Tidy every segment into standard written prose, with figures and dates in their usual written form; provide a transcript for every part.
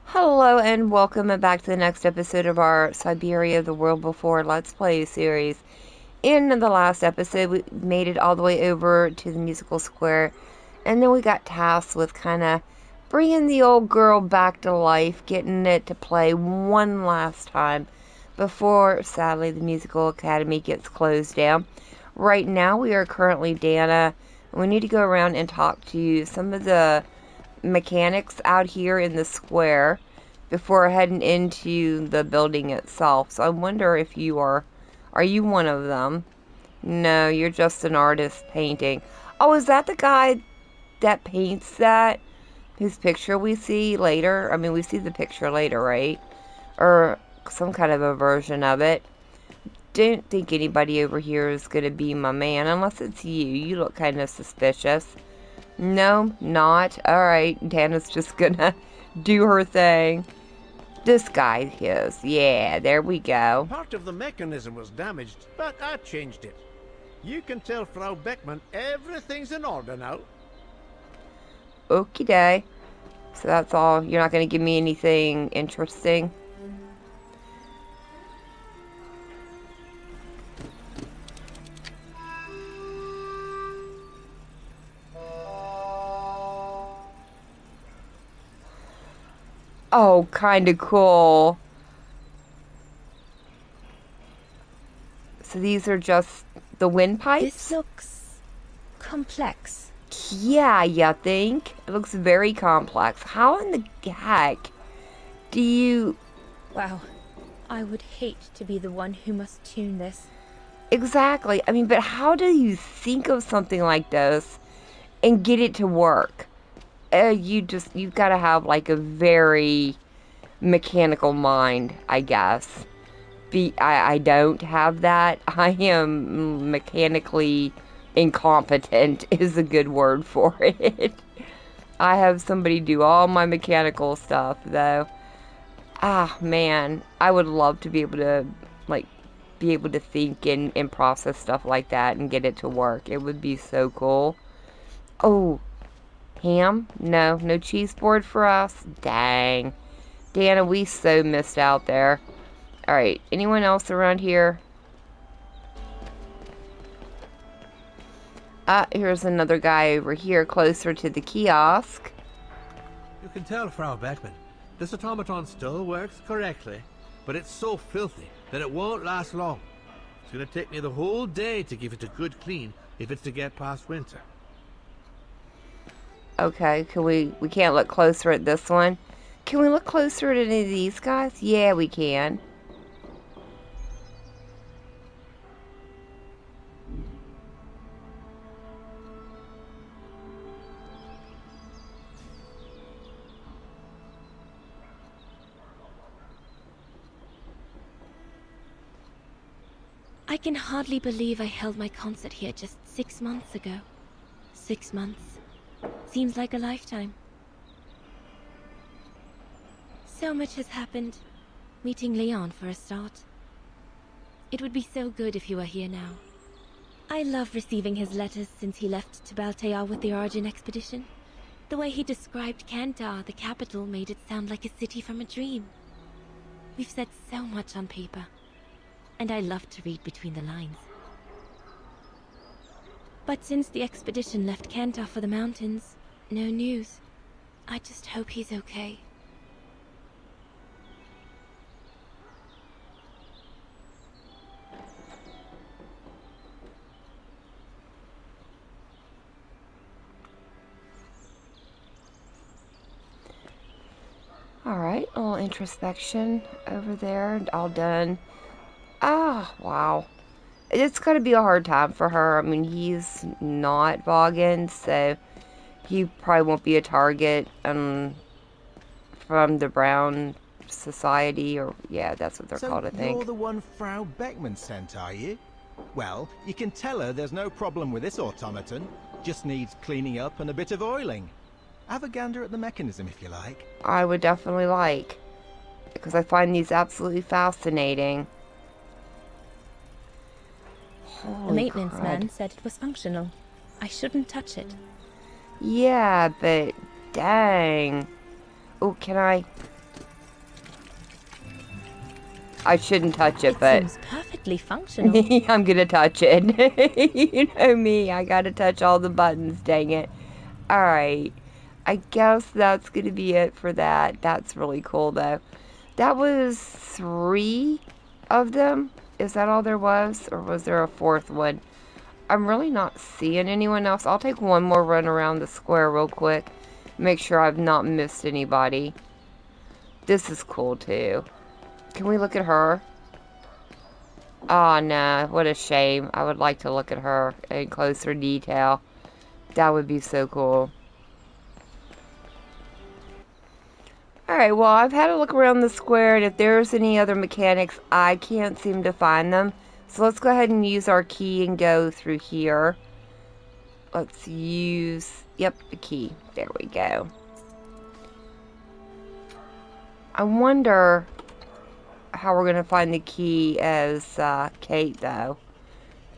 Hello and welcome back to the next episode of our Siberia, the World Before Let's Play series. In the last episode, we made it all the way over to the musical square, and then we got tasked with kind of bringing the old girl back to life, getting it to play one last time before, sadly, the musical academy gets closed down. Right now, we are currently Dana. We need to go around and talk to some of the mechanics out here in the square before heading into the building itself. So I wonder if you are you one of them? No, you're just an artist painting. Oh, is that the guy that paints that? Whose picture we see later? I mean, we see the picture later, right? Or some kind of a version of it. Don't think anybody over here is going to be my man, unless it's you. You look kind of suspicious. No, not. Alright, Dana's just gonna do her thing. This guy is. Yeah, there we go. Part of the mechanism was damaged, but I changed it. You can tell Frau Beckman everything's in order now. Okie day. So that's all. You're not gonna give me anything interesting? Oh, kind of cool. So these are just the windpipes? This looks complex. Yeah, you think? It looks very complex. How in the heck do you... Wow, I would hate to be the one who must tune this. Exactly. I mean, but how do you think of something like this and get it to work? You've got to have like a very mechanical mind, I guess. I don't have that. I am mechanically incompetent is a good word for it. I have somebody do all my mechanical stuff, though. Ah, man. I would love to be able to, like, think and process stuff like that and get it to work. It would be so cool. Oh, ham? No cheese board for us? Dang. Dana, we so missed out there. Alright, anyone else around here? Here's another guy over here closer to the kiosk. You can tell, Frau Beckman, this automaton still works correctly, but it's so filthy that it won't last long. It's going to take me the whole day to give it a good clean if it's to get past winter. Okay, we can't look closer at this one. Can we look closer at any of these guys? Yeah, we can. I can hardly believe I held my concert here just 6 months ago. 6 months. Seems like a lifetime. So much has happened. Meeting Leon for a start. It would be so good if you were here now. I love receiving his letters since he left to Baltea with the Origin expedition. The way he described Kantar, the capital, made it sound like a city from a dream. We've said so much on paper, and I love to read between the lines. But since the expedition left Kantar for the mountains, no news. I just hope he's okay. Alright, a little introspection over there, all done. Ah, wow. It's going to be a hard time for her. I mean, he's not Vaghen, so he probably won't be a target from the Brown Society, or yeah, that's what they're called, I think. You're the one Frau Beckman sent, are you? Well, you can tell her there's no problem with this automaton. Just needs cleaning up and a bit of oiling. Have a gander at the mechanism if you like. I would definitely like, because I find these absolutely fascinating. The maintenance man said it was functional. I shouldn't touch it. Yeah, but dang. Oh, can I? I shouldn't touch it, but... It seems perfectly functional. I'm gonna touch it. You know me, I gotta touch all the buttons, dang it. Alright, I guess that's gonna be it for that. That's really cool, though. That was 3 of them? Is that all there was? Or was there a 4th one? I'm really not seeing anyone else. I'll take one more run around the square real quick. Make sure I've not missed anybody. This is cool, too. Can we look at her? Oh, no. What a shame. I would like to look at her in closer detail. That would be so cool. Alright, well, I've had a look around the square, and if there's any other mechanics, I can't seem to find them. So let's go ahead and use our key and go through here. Let's use... Yep, the key. There we go. I wonder how we're going to find the key as Kate, though.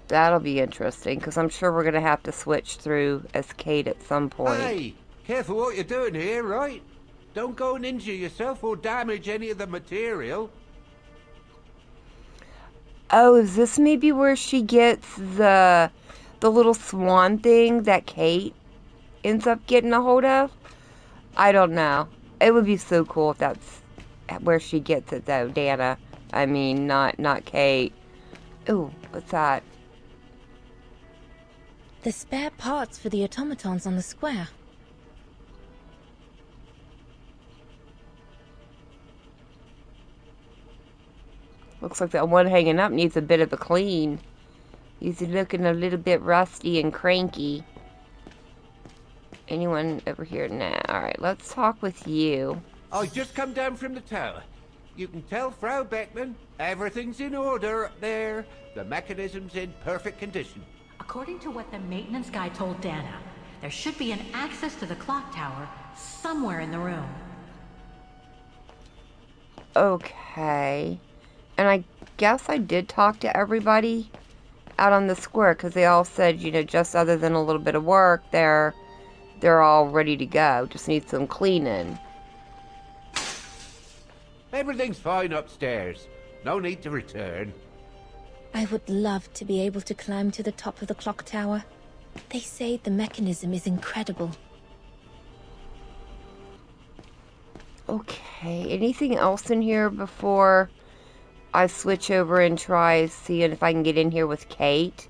That'll be interesting, because I'm sure we're going to have to switch through as Kate at some point. Hey, careful what you're doing here, right? Don't go and injure yourself or damage any of the material. Oh, is this maybe where she gets the little swan thing that Kate ends up getting a hold of? I don't know. It would be so cool if that's where she gets it, though, Dana. I mean, not Kate. Ooh, what's that? The spare parts for the automatons on the square. Looks like that one hanging up needs a bit of a clean. He's looking a little bit rusty and cranky. Anyone over here? Nah. Alright, let's talk with you. I just come down from the tower. You can tell Frau Beckman everything's in order up there. The mechanism's in perfect condition. According to what the maintenance guy told Dana, there should be an access to the clock tower somewhere in the room. Okay. And I guess I did talk to everybody out on the square, because they all said, you know, just other than a little bit of work, they're all ready to go. Just need some cleaning. Everything's fine upstairs. No need to return. I would love to be able to climb to the top of the clock tower. They say the mechanism is incredible. Okay, anything else in here before I switch over and try seeing if I can get in here with Kate?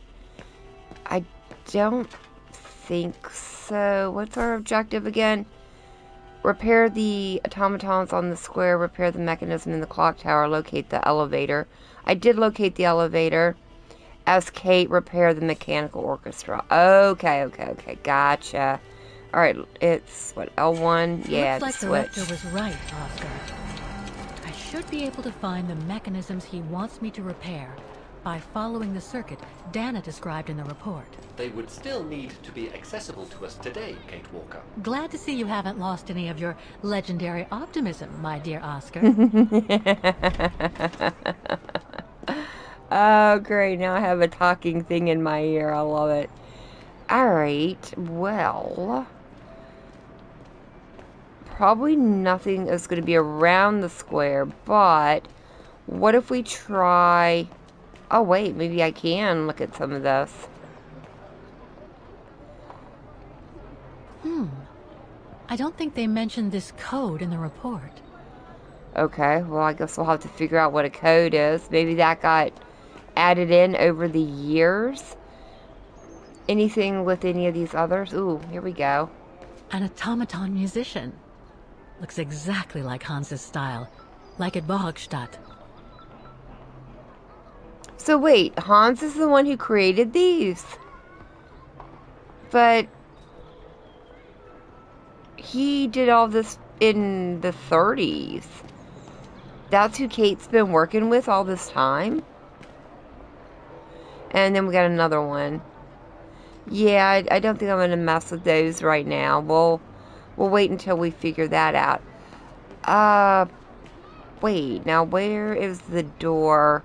I don't think so. What's our objective again? Repair the automatons on the square, repair the mechanism in the clock tower, locate the elevator. I did locate the elevator. As Kate, repair the mechanical orchestra. Okay, gotcha. Alright, it's, what, L1? Yeah, Looks like the switch. rector was right, Oscar. I should be able to find the mechanisms he wants me to repair by following the circuit Dana described in the report. They would still need to be accessible to us today, Kate Walker. Glad to see you haven't lost any of your legendary optimism, my dear Oscar. Oh, great. Now I have a talking thing in my ear. I love it. Alright, well, probably nothing is going to be around the square, but what if we try... Oh, wait, maybe I can look at some of this. I don't think they mentioned this code in the report. Okay, well, I guess we'll have to figure out what a code is. Maybe that got added in over the years. Anything with any of these others? Ooh, here we go. An automaton musician. Looks exactly like Hans's style. Like at Bogstadt. So wait, Hans is the one who created these? But he did all this in the 30s. That's who Kate's been working with all this time? And then we got another one. Yeah, I don't think I'm going to mess with those right now. We'll wait until we figure that out. Wait, now where is the door?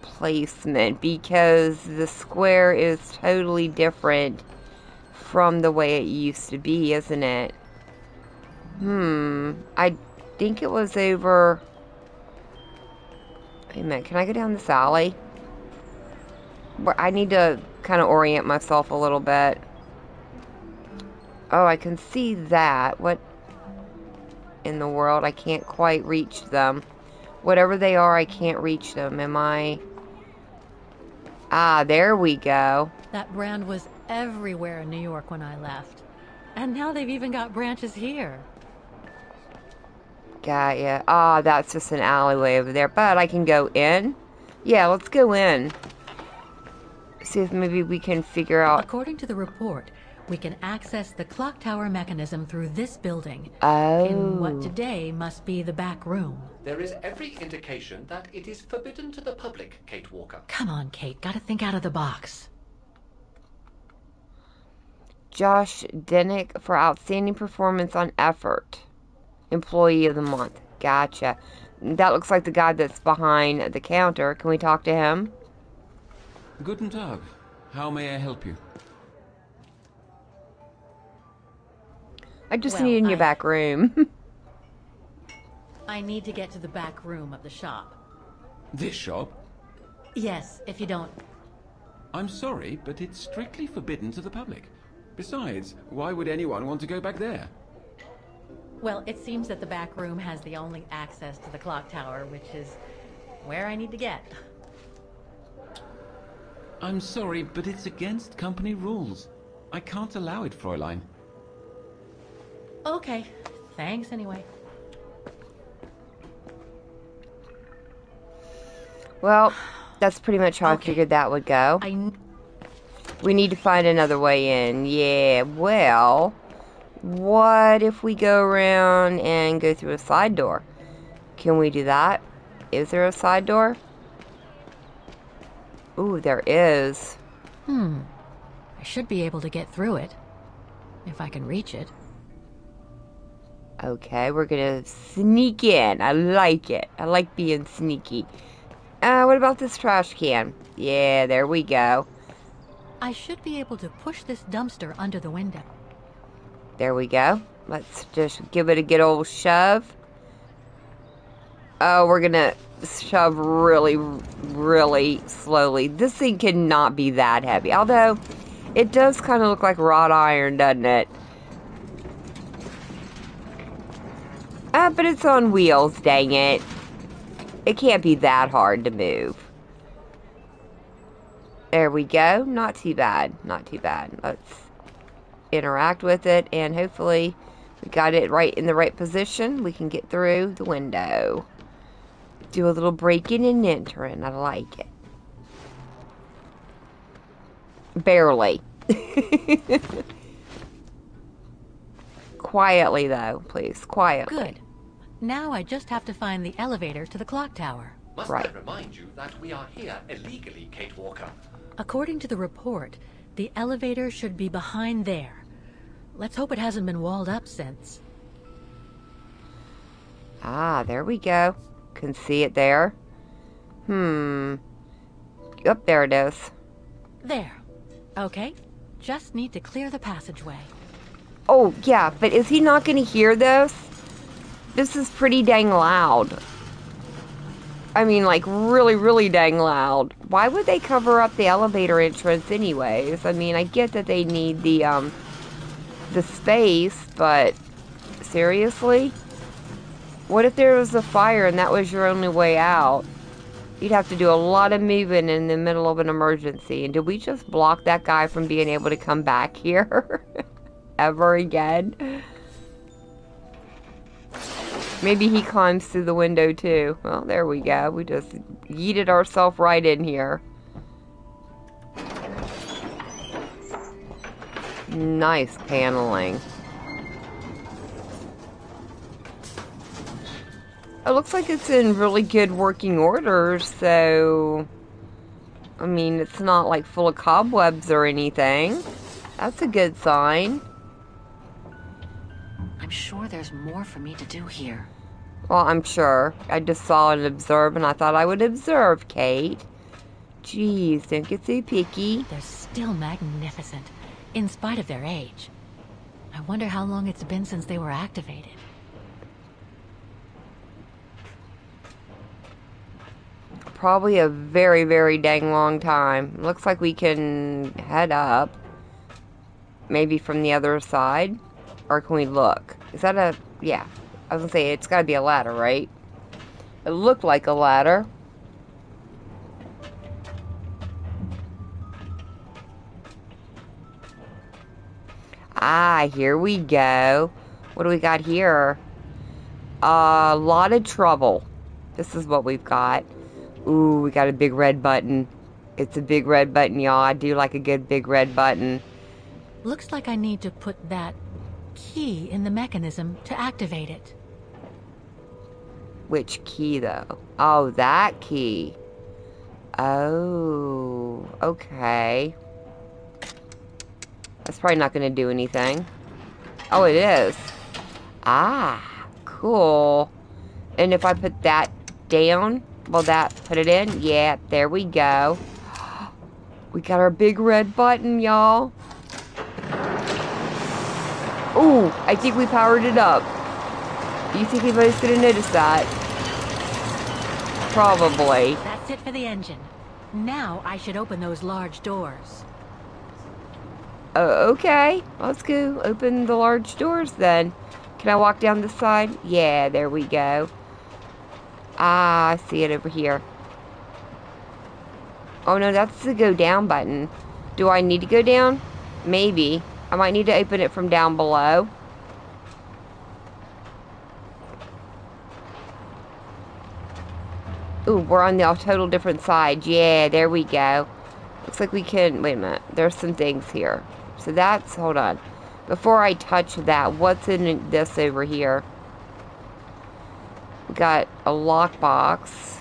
placement, because the square is totally different from the way it used to be, isn't it? I think it was over... Wait a minute, can I go down this alley? I need to kind of orient myself a little bit. Oh, I can see that. What in the world? I can't quite reach them. Whatever they are, I can't reach them. Am I... Ah, there we go. That brand was everywhere in New York when I left. And now they've even got branches here. Got ya. Ah, that's just an alleyway over there. But I can go in? Yeah, let's go in. See if maybe we can figure out... According to the report, we can access the clock tower mechanism through this building. Oh. In what today must be the back room. There is every indication that it is forbidden to the public, Kate Walker. Come on, Kate. Gotta think out of the box. Josh Denick for outstanding performance on effort. Employee of the month. Gotcha. That looks like the guy that's behind the counter. Can we talk to him? Guten Tag. How may I help you? I just need in your back room. I need to get to the back room of the shop. This shop? Yes, if you don't... I'm sorry, but it's strictly forbidden to the public. Besides, why would anyone want to go back there? Well, it seems that the back room has the only access to the clock tower, which is where I need to get. I'm sorry, but it's against company rules. I can't allow it, Fräulein. Okay, thanks anyway. Well, that's pretty much how I figured that would go. We need to find another way in. Yeah, well, what if we go around and go through a side door? Can we do that? Is there a side door? Ooh, there is. I should be able to get through it. If I can reach it. Okay, we're gonna sneak in. I like it. I like being sneaky. What about this trash can? Yeah, there we go. I should be able to push this dumpster under the window. There we go. Let's just give it a good old shove. Oh, we're gonna shove really, really slowly. This thing cannot be that heavy. Although, it does kind of look like wrought iron, doesn't it? But it's on wheels, dang it. It can't be that hard to move. There we go. Not too bad. Not too bad. Let's interact with it, and hopefully we got it right in the right position. We can get through the window. Do a little breaking and entering. I like it. Barely. Quietly, though, please. Quietly. Good. Now I just have to find the elevator to the clock tower. Must I remind you that we are here illegally, Kate Walker? According to the report, the elevator should be behind there. Let's hope it hasn't been walled up since. Ah, there we go. Can see it there. Yep, there it is. There. Okay. Just need to clear the passageway. Oh, yeah, but is he not going to hear this? This is pretty dang loud. I mean, like, really, really dang loud. Why would they cover up the elevator entrance anyways? I mean, I get that they need the space, but seriously? What if there was a fire and that was your only way out? You'd have to do a lot of moving in the middle of an emergency. And did we just block that guy from being able to come back here? Ever again? Maybe he climbs through the window too. Well, there we go. We just yeeted ourselves right in here. Nice paneling. It looks like it's in really good working order, so... I mean, it's not like full of cobwebs or anything. That's a good sign. I'm sure there's more for me to do here. Well, I'm sure. I just saw and observe, and I thought I would observe, Kate. Jeez, don't get so picky. They're still magnificent, in spite of their age. I wonder how long it's been since they were activated. Probably a very, very dang long time. Looks like we can head up. Maybe from the other side. Or can we look? Is that a... yeah. I was gonna say, it's gotta be a ladder, right? It looked like a ladder. Ah, here we go. What do we got here? A lot of trouble. This is what we've got. Ooh, we got a big red button. It's a big red button, y'all. I do like a good big red button. Looks like I need to put that key in the mechanism to activate it. Which key, though? Oh, that key. Oh, okay. That's probably not going to do anything. Oh, it is. Ah, cool. And if I put that down, will that put it in? Yeah, there we go. We got our big red button, y'all. Ooh, I think we powered it up. Do you think anybody's going to notice that? Probably. That's it for the engine. Now I should open those large doors. Okay, let's go open the large doors then. Can I walk down this side? Yeah, there we go. Ah, I see it over here. Oh no, that's the go down button. Do I need to go down? Maybe. I might need to open it from down below. Ooh, we're on the total different side. Yeah, there we go. Looks like we can... wait a minute. There's some things here. So that's... hold on. Before I touch that, what's in this over here? We got a lockbox.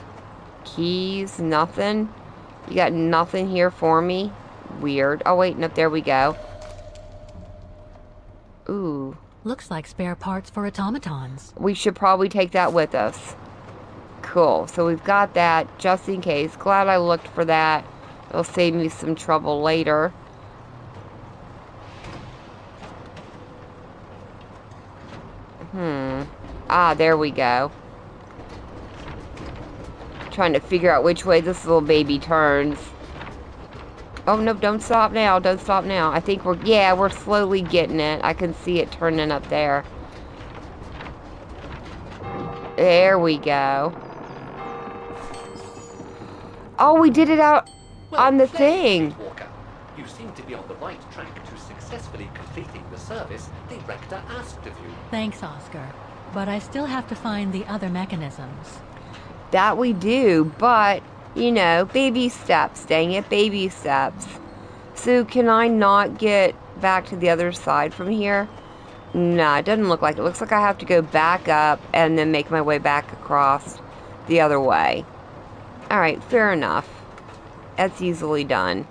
Keys. Nothing. You got nothing here for me? Weird. Oh, wait. No, there we go. Ooh. Looks like spare parts for automatons. We should probably take that with us. Cool. So we've got that just in case. Glad I looked for that. It'll save me some trouble later. Ah, there we go. Trying to figure out which way this little baby turns. Oh, no, don't stop now. Don't stop now. I think we're... yeah, we're slowly getting it. I can see it turning up there. There we go. Oh, we did it out on the thing. Walker. You seem to be on the right track to successfully completing the service the rector asked of you. Thanks, Oscar. But I still have to find the other mechanisms. That we do, but, you know, baby steps. Dang it, baby steps. So, can I not get back to the other side from here? No, it doesn't look like it. It looks like I have to go back up and then make my way back across the other way. Alright, fair enough. That's easily done.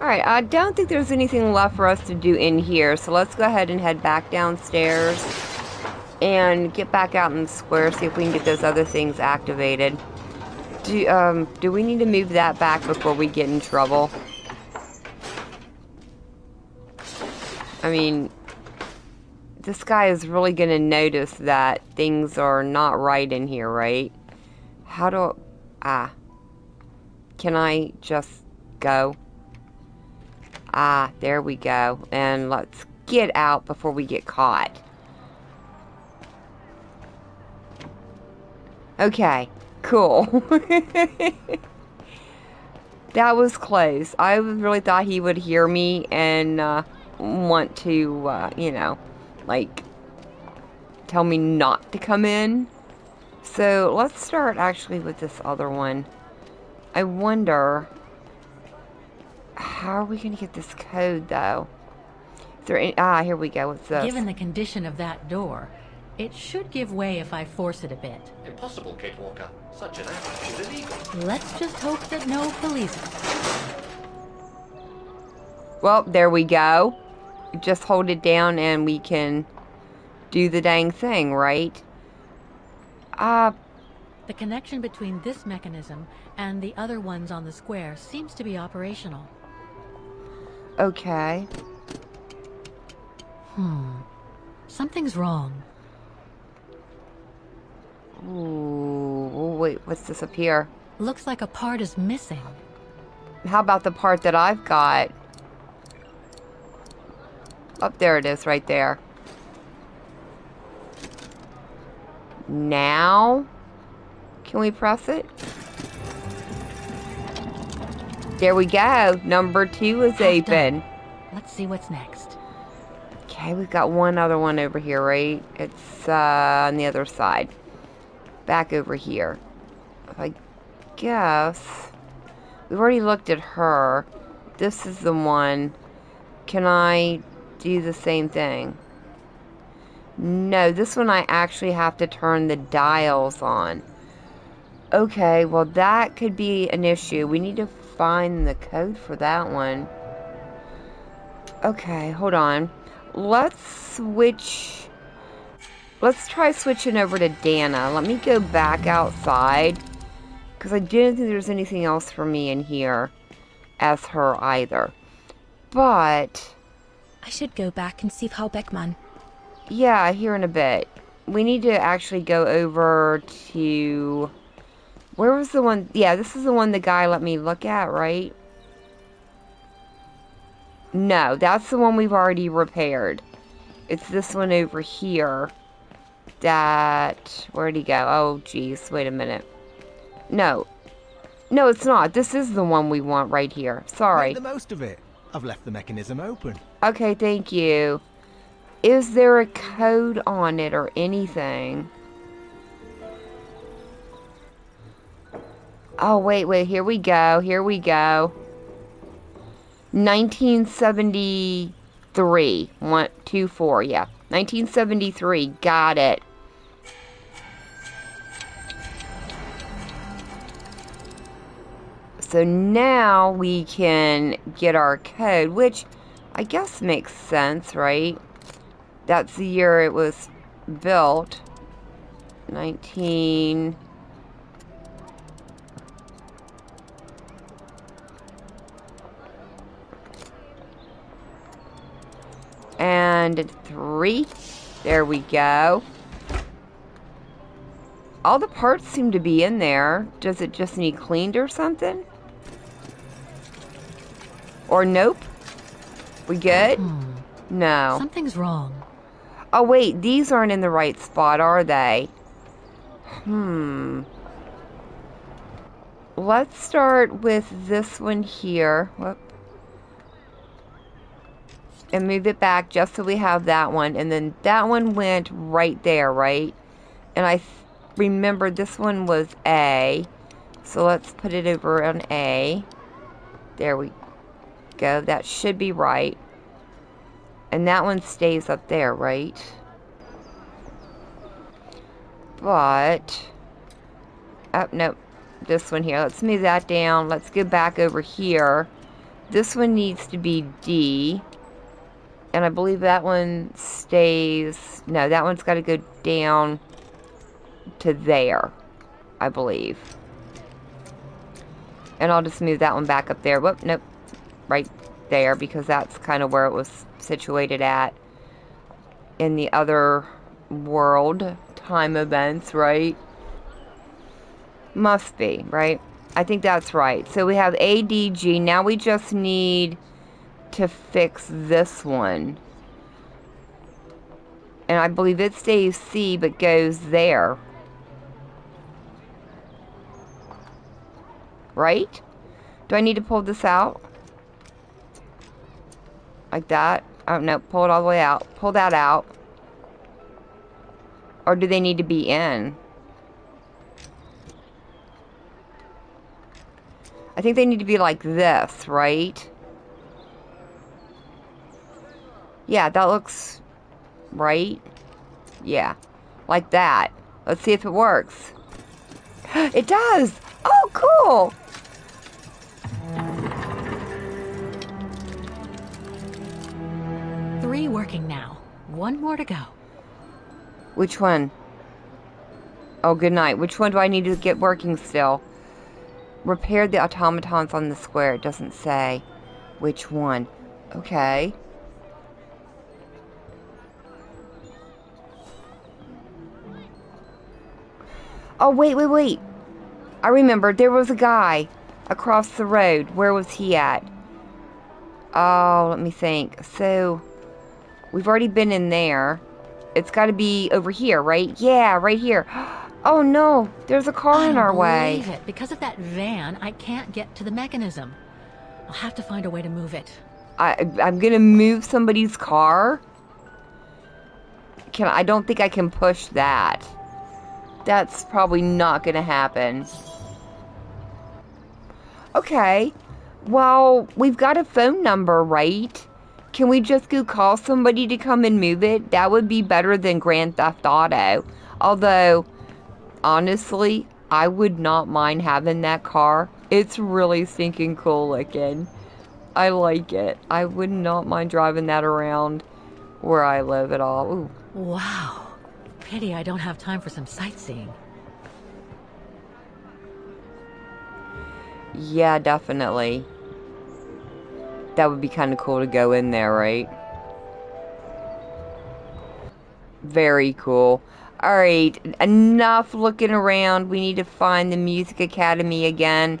Alright, I don't think there's anything left for us to do in here, so let's go ahead and head back downstairs and get back out in the square, see if we can get those other things activated. Do we need to move that back before we get in trouble? I mean, this guy is really going to notice that things are not right in here, right? How do... can I just go? There we go. And let's get out before we get caught. Okay, cool. That was close. I really thought he would hear me and want to, you know, like, tell me not to come in. So let's start actually with this other one. I wonder, how are we going to get this code, though? Is there any, here we go. What's this? Given the condition of that door, it should give way if I force it a bit. Impossible, Kate Walker. Such an act is illegal. Let's just hope that no police... Well, there we go. Just hold it down and we can do the dang thing, right? The connection between this mechanism and the other ones on the square seems to be operational. Okay. Something's wrong. Ooh, wait, what's this up here? Looks like a part is missing. How about the part that I've got? Oh, there it is, right there. Now, can we press it? There we go. Number 2 is open. Let's see what's next. Okay, we've got one other one over here, right? It's on the other side. Back over here. I guess we've already looked at her. This is the one. Can I do the same thing? No, this one I actually have to turn the dials on. Okay, well that could be an issue. We need to find the code for that one. Okay, hold on. Let's switch. Let's try switching over to Dana. Let me go back outside, because I didn't think there was anything else for me in here as her either. But I should go back and see Frau Beckmann. yeah, here in a bit. We need to actually go over to... Where was the one? Yeah, this is the one the guy let me look at, right? No, that's the one we've already repaired. It's this one over here. That... Where'd he go? Oh, jeez. Wait a minute. No. No, it's not. This is the one we want right here. Sorry. Make the most of it. I've left the mechanism open. Okay, thank you. Is there a code on it or anything? Oh, wait. Here we go. 1973. 124, yeah. 1973. Got it. So now we can get our code, which I guess makes sense, right? That's the year it was built. 19... And 3. There we go. All the parts seem to be in there. Does it just need cleaned or something? Or nope? We good? No. Something's wrong. Oh wait, these aren't in the right spot, are they? Let's start with this one here. Whoop. And move it back just so we have that one. And then that one went right there, right? And I remember this one was A. So let's put it over on A. There we go. That should be right. And that one stays up there, right? But... oh, nope. This one here. Let's move that down. Let's go back over here. This one needs to be D. And I believe that one stays... no, that one's got to go down to there, I believe. And I'll just move that one back up there. Whoop, nope. Right there, because that's kind of where it was situated at in the other world. Time events, right? Must be, right? I think that's right. So we have ADG. Now we just need to fix this one. And I believe it stays C but goes there. Right? Do I need to pull this out? Like that? Oh no, pull it all the way out. Pull that out. Or do they need to be in? I think they need to be like this, right? Yeah, that looks right. Yeah, like that. Let's see if it works. It does! Oh, cool! Three working now. One more to go. Which one? Oh, good night. Which one do I need to get working still? Repair the automatons on the square. It doesn't say which one. Okay. Oh, wait. I remember. There was a guy across the road. Where was he at? Oh, let me think. So, we've already been in there. It's got to be over here, right? Yeah, right here. Oh no, there's a car in our way. I don't believe it. Because of that van, I can't get to the mechanism. I'll have to find a way to move it. I'm gonna move somebody's car? I don't think I can push that. That's probably not gonna happen. Okay. Well, we've got a phone number, right? Can we just go call somebody to come and move it? That would be better than Grand Theft Auto. Although, honestly, I would not mind having that car. It's really stinking cool looking. I like it. I would not mind driving that around where I live at all. Ooh. Wow. Pity I don't have time for some sightseeing. Yeah, definitely. That would be kind of cool to go in there, right? Very cool. Alright, enough looking around. We need to find the Music Academy again.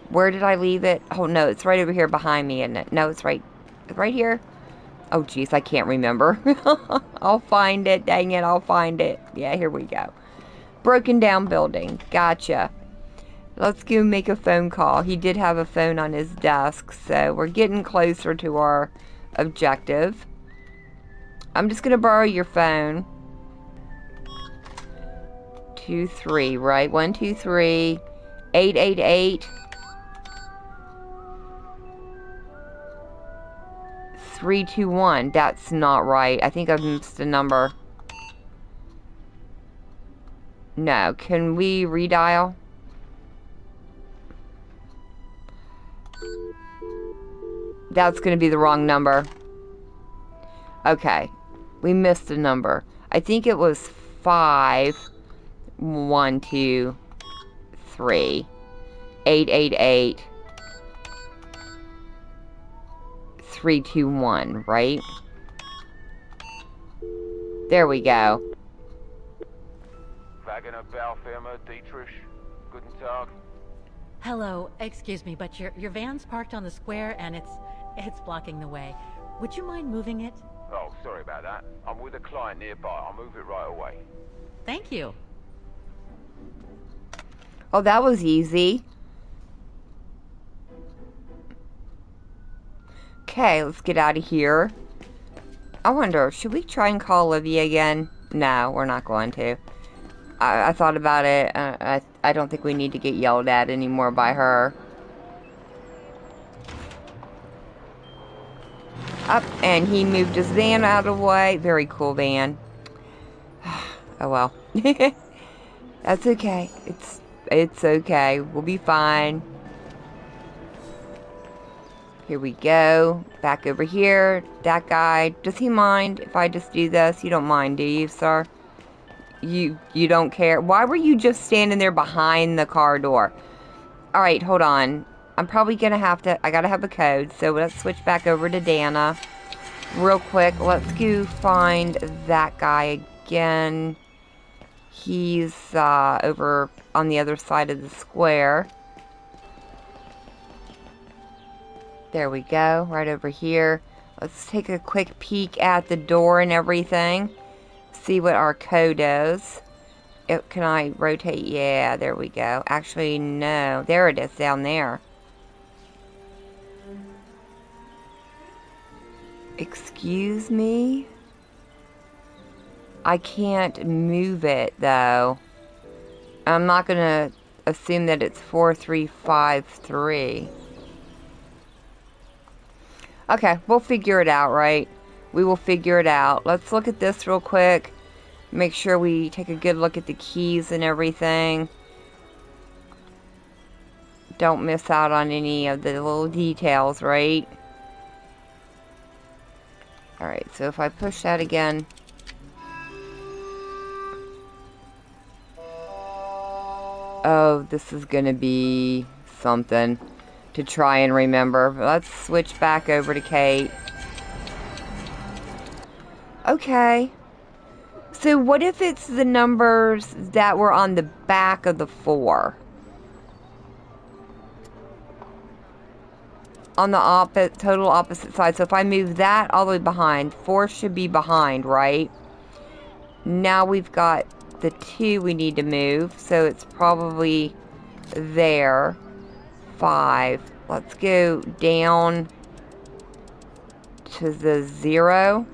Where did I leave it? Oh, no, it's right over here behind me, isn't it? No, it's right here. Oh, jeez, I can't remember. I'll find it. Dang it, I'll find it. Yeah, here we go. Broken down building. Gotcha. Let's go make a phone call. He did have a phone on his desk, so we're getting closer to our objective. I'm just going to borrow your phone. 23, right? 123 888 321. That's not right. I think I've missed a number. No. Can we redial? That's going to be the wrong number. Okay. We missed a number. I think it was 512 888 321, right? There we go. Vaghen Baufirma, Dietrich. Guten Tag. Hello, excuse me, but your van's parked on the square and it's blocking the way. Would you mind moving it? Oh, sorry about that. I'm with a client nearby. I'll move it right away. Thank you. Oh, that was easy. Okay, let's get out of here. I wonder, should we try and call Olivia again? No, we're not going to. I thought about it. I don't think we need to get yelled at anymore by her. Up, and he moved his van out of the way. Very cool van. Oh well. That's okay. It's okay. We'll be fine. Here we go. Back over here. That guy. Does he mind if I just do this? You don't mind, do you, sir? You don't care? Why were you just standing there behind the car door? Alright, hold on. I'm probably gonna have to... I gotta have a code, so let's switch back over to Dana. Real quick, let's go find that guy again. He's over on the other side of the square. There we go, right over here. Let's take a quick peek at the door and everything. See what our code is. Can I rotate? Yeah, there we go. Actually, no. There it is down there. Excuse me? I can't move it, though. I'm not going to assume that it's 4353. Okay, we'll figure it out, right? We will figure it out. Let's look at this real quick. Make sure we take a good look at the keys and everything. Don't miss out on any of the little details, right? Alright, so if I push that again. Oh, this is gonna be something to try and remember. Let's switch back over to Kate. Okay. So what if it's the numbers that were on the back of the 4? On the total opposite side. So if I move that all the way behind, 4 should be behind, right? Now we've got the 2 we need to move. So it's probably there. 5. Let's go down to the 0.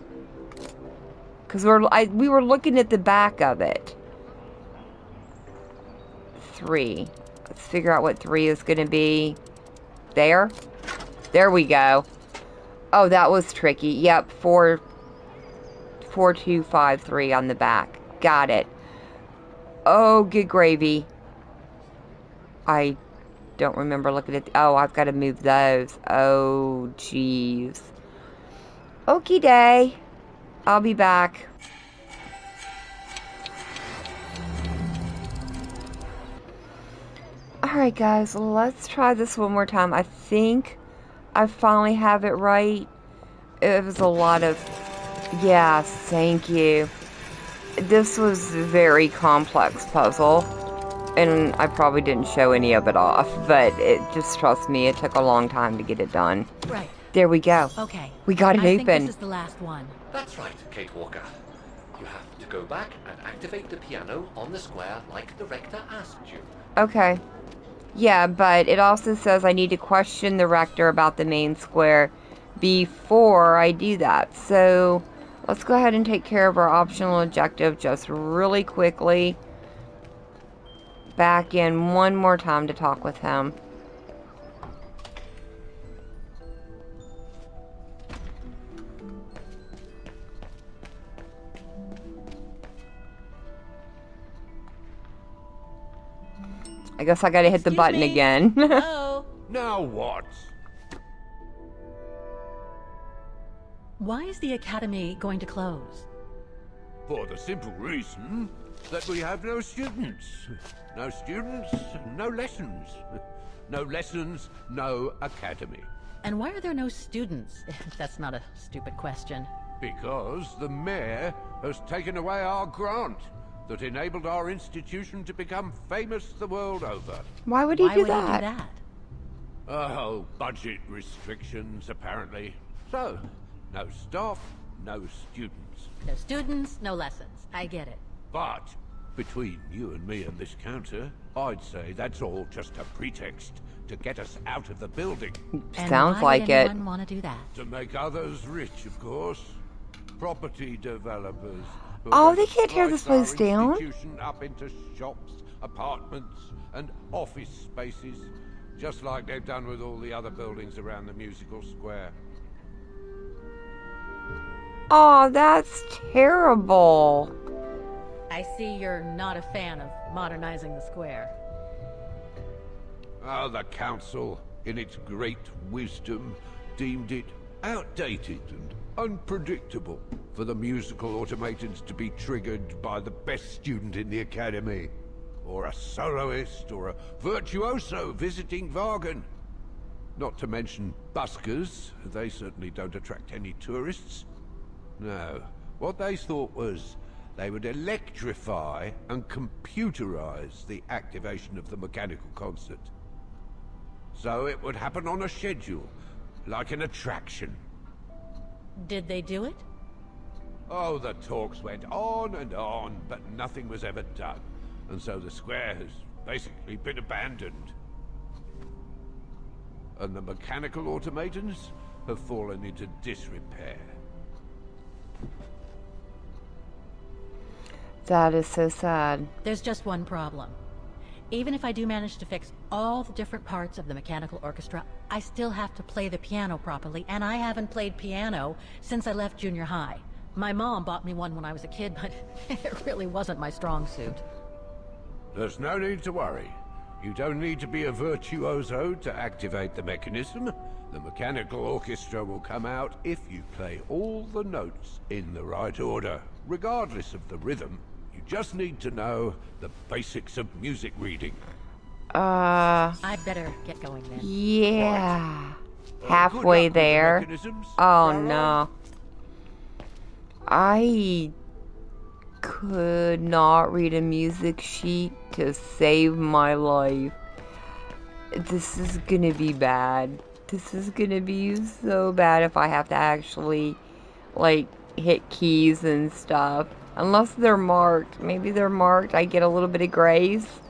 Because we were looking at the back of it. 3. Let's figure out what 3 is going to be. There. There we go. Oh, that was tricky. Yep, 4, 2, 5, 3 on the back. Got it. Oh, good gravy. I don't remember looking at... Oh, I've got to move those. Oh, jeez. Okie day. I'll be back. Alright guys, let's try this one more time. I think I finally have it right. It was a lot of... Yes, thank you. This was a very complex puzzle. And I probably didn't show any of it off. But just trust me, it took a long time to get it done. Right. There we go. Okay. We got it I open. think this is the last one. That's right, Kate Walker. You have to go back and activate the piano on the square like the rector asked you. Okay. Yeah, but it also says I need to question the rector about the main square before I do that. So let's go ahead and take care of our optional objective just really quickly. Back in one more time to talk with him. I guess I gotta hit the button again. Hello? Now what? Why is the academy going to close? For the simple reason that we have no students. No students, no lessons. No lessons, no academy. And why are there no students? That's not a stupid question. Because the mayor has taken away our grant that enabled our institution to become famous the world over. Why would he do that? Oh, budget restrictions, apparently. So, no staff, no students. No students, no lessons. I get it. But, between you and me and this counter, I'd say that's all just a pretext to get us out of the building. Sounds like it. Why would anyone want to do that? To make others rich, of course. Property developers. Oh, they can't tear this place our down. institution up into shops, apartments, and office spaces, just like they've done with all the other buildings around the musical square. Oh, that's terrible. I see you're not a fan of modernizing the square. Oh, the council, in its great wisdom, deemed it outdated and unpredictable for the musical automatons to be triggered by the best student in the academy, or a soloist, or a virtuoso visiting Vaghen. Not to mention buskers, they certainly don't attract any tourists. No, what they thought was they would electrify and computerize the activation of the mechanical concert. So it would happen on a schedule, like an attraction. Did they do it? Oh, the talks went on and on, but nothing was ever done. And so the square has basically been abandoned. And the mechanical automatons have fallen into disrepair. That is so sad. There's just one problem. Even if I do manage to fix all the different parts of the mechanical orchestra, I still have to play the piano properly, and I haven't played piano since I left junior high. My mom bought me one when I was a kid, but it really wasn't my strong suit. There's no need to worry. You don't need to be a virtuoso to activate the mechanism. The mechanical orchestra will come out if you play all the notes in the right order, regardless of the rhythm You just need to know the basics of music reading. I better get going then. Yeah. Good Halfway luck with the there. mechanisms, Oh Pharaoh. no. I could not read a music sheet to save my life. This is gonna be bad. This is gonna be so bad if I have to actually, like, hit keys and stuff. Unless they're marked. Maybe they're marked. I get a little bit of grace.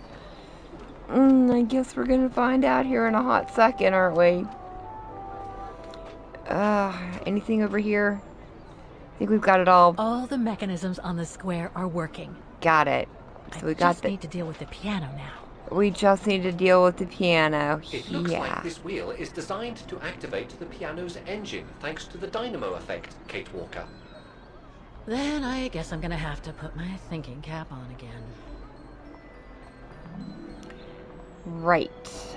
I guess we're gonna find out here in a hot second, aren't we? Anything over here? I think we've got it all. All the mechanisms on the square are working. Got it. So we got just need to deal with the piano now. We just need to deal with the piano. It looks like this wheel is designed to activate the piano's engine, thanks to the dynamo effect, Kate Walker. Then I guess I'm gonna have to put my thinking cap on again. Right.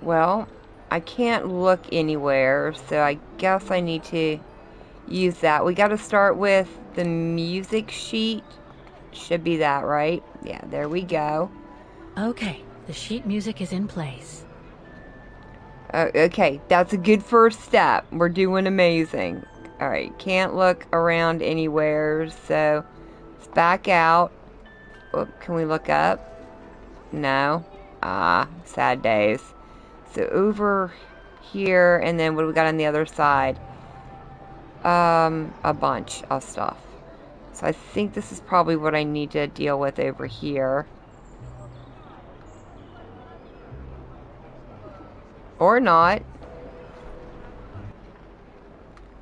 Well, I can't look anywhere, so I guess I need to use that. We got to start with the music sheet. Should be that, right? Yeah, there we go. Okay, the sheet music is in place. Okay, that's a good first step. We're doing amazing. Alright, can't look around anywhere, so let's back out. Oh, can we look up? No. Sad days. So over here, and then what do we got on the other side? A bunch of stuff. So I think this is probably what I need to deal with over here. Or not.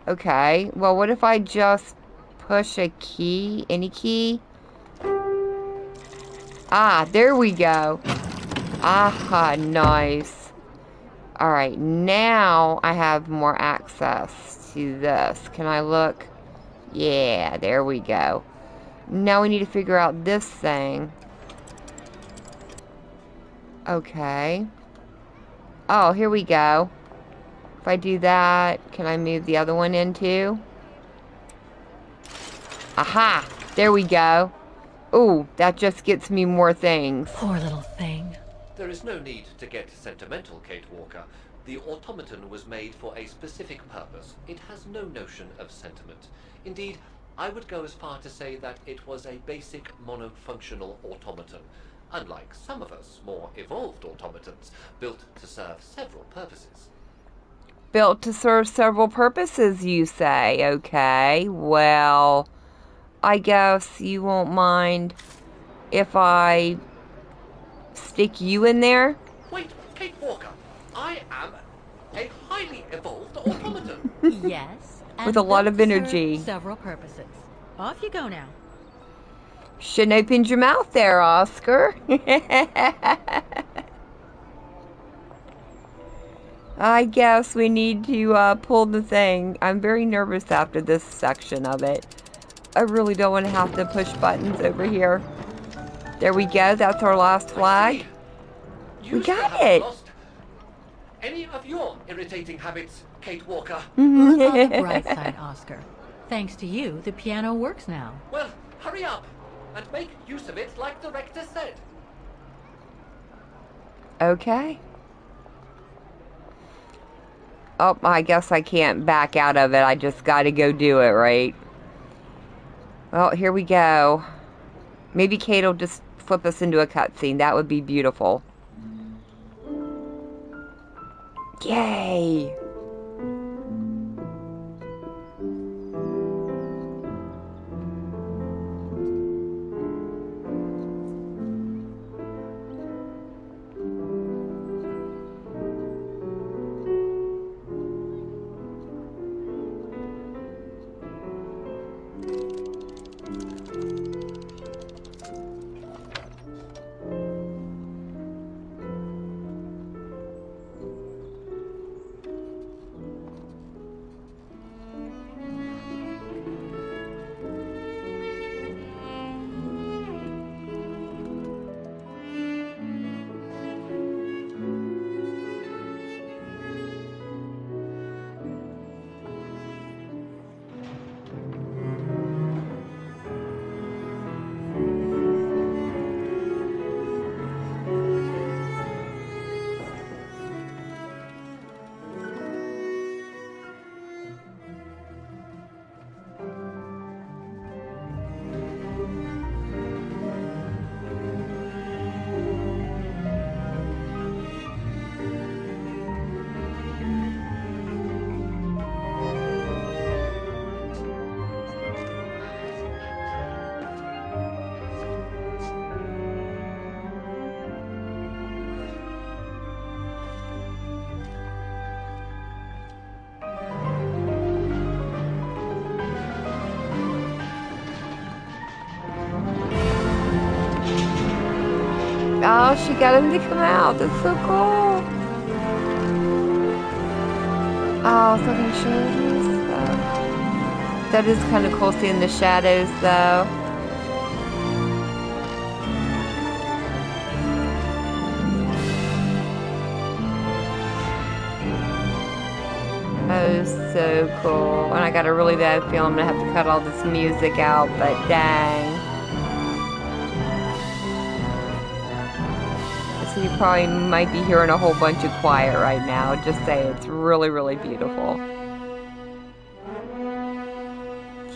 Okay, well, what if I just push a key? Any key? Ah, there we go. Aha, nice. Alright, now I have more access to this. Can I look? Yeah, there we go. Now we need to figure out this thing. Okay. Oh, here we go. If I do that, can I move the other one in too? Aha! There we go. Ooh, that just gets me more things. Poor little thing. There is no need to get sentimental, Kate Walker. The automaton was made for a specific purpose. It has no notion of sentiment. Indeed, I would go as far to say that it was a basic monofunctional automaton, unlike some of us more evolved automatons, built to serve several purposes. Built to serve several purposes, you say? Okay, well, I guess you won't mind if I stick you in there? Wait, Kate Walker, I am a highly evolved automaton. Yes. With a lot of built to serve energy. Several purposes. Off you go now. Shouldn't open your mouth there, Oscar. I guess we need to pull the thing. I'm very nervous after this section of it. I really don't want to have to push buttons over here. There we go. That's our last flag. You We got haven't it. lost any of your irritating habits, Kate Walker. Look on the bright side, Oscar. Thanks to you, the piano works now. Well, hurry up and make use of it like the rector said. Okay. Oh, I guess I can't back out of it. I just got to go do it, right? Well, here we go. Maybe Kate will just flip us into a cutscene. That would be beautiful. Yay! Oh, she got him to come out. That's so cool. Oh, so can you show this though? That is kind of cool seeing the shadows though. Oh, so cool. And I got a really bad feeling I'm gonna have to cut all this music out, but dang. So you probably might be hearing a whole bunch of quiet right now. Just say it's really, really beautiful.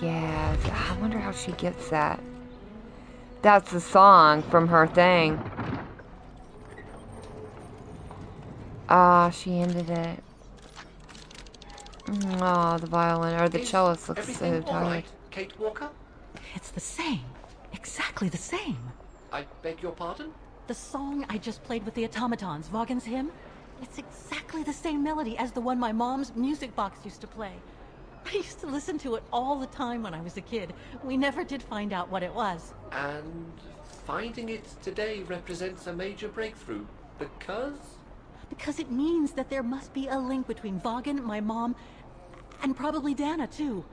Yeah, I wonder how she gets that. That's the song from her thing. Ah, she ended it. Oh, the violin or the cellist looks so tired. Right, Kate Walker? It's the same. Exactly the same. I beg your pardon? The song I just played with the automatons, Vaghen's hymn, it's exactly the same melody as the one my mom's music box used to play. I used to listen to it all the time when I was a kid. We never did find out what it was. And finding it today represents a major breakthrough, because? Because it means that there must be a link between Vaghen, my mom, and probably Dana, too.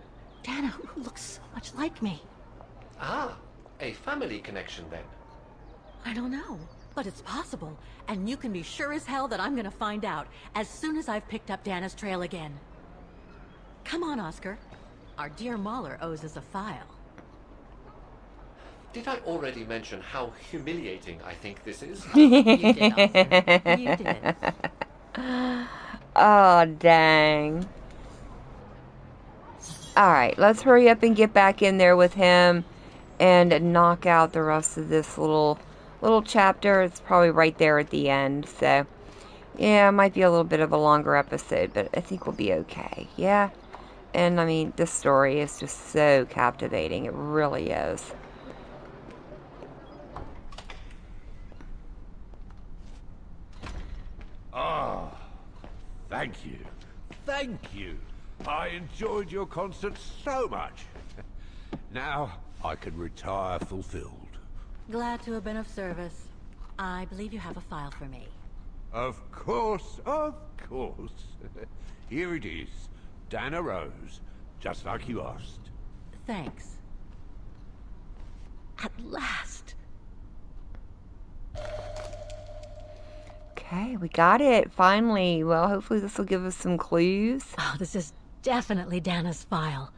Dana, who looks so much like me. Ah, a family connection then. I don't know, but it's possible. And you can be sure as hell that I'm gonna find out as soon as I've picked up Dana's trail again. Come on, Oscar. Our dear Mahler owes us a file. Did I already mention how humiliating I think this is? You did, Oscar. You did. Oh, dang. Alright, let's hurry up and get back in there with him and knock out the rest of this little chapter. It's probably right there at the end, so yeah, it might be a little bit of a longer episode, but I think we'll be okay. Yeah, and I mean, this story is just so captivating. It really is. Ah, thank you. Thank you. I enjoyed your concert so much. Now I can retire fulfilled. Glad to have been of service. I believe you have a file for me. Of course, of course. Here it is. Dana Roze, just like you asked. Thanks. At last. Okay, we got it, finally. Well, hopefully this will give us some clues. Oh, this is definitely Dana's file.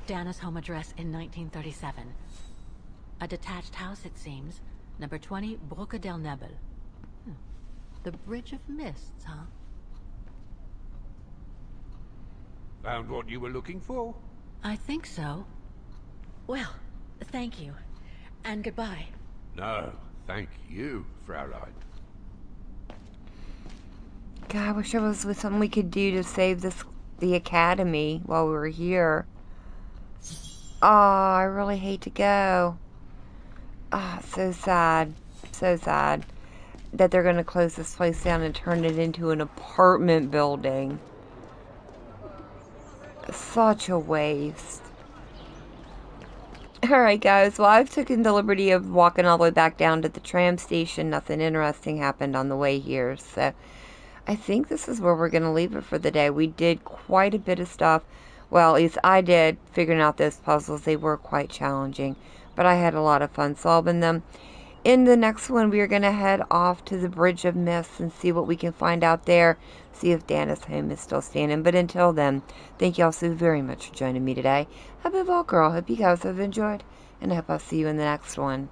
Dana's home address in 1937. A detached house, it seems. Number 20, Brücke del Nebel. The Bridge of Mists, huh? Found what you were looking for? I think so. Well, thank you. And goodbye. No, thank you, Fraulein. God, I wish there was something we could do to save the academy while we were here. Oh, I really hate to go. Ah, oh, so sad. So sad that they're going to close this place down and turn it into an apartment building. Such a waste. Alright guys, well I've taken the liberty of walking all the way back down to the tram station. Nothing interesting happened on the way here, so I think this is where we're going to leave it for the day. We did quite a bit of stuff. Well, at least I did, figuring out those puzzles. They were quite challenging, but I had a lot of fun solving them. In the next one, we are going to head off to the Bridge of Mists and see what we can find out there. See if Dana's home is still standing. But until then, thank you all so very much for joining me today. Happy Valkyrie. Hope you guys have enjoyed, and I hope I'll see you in the next one.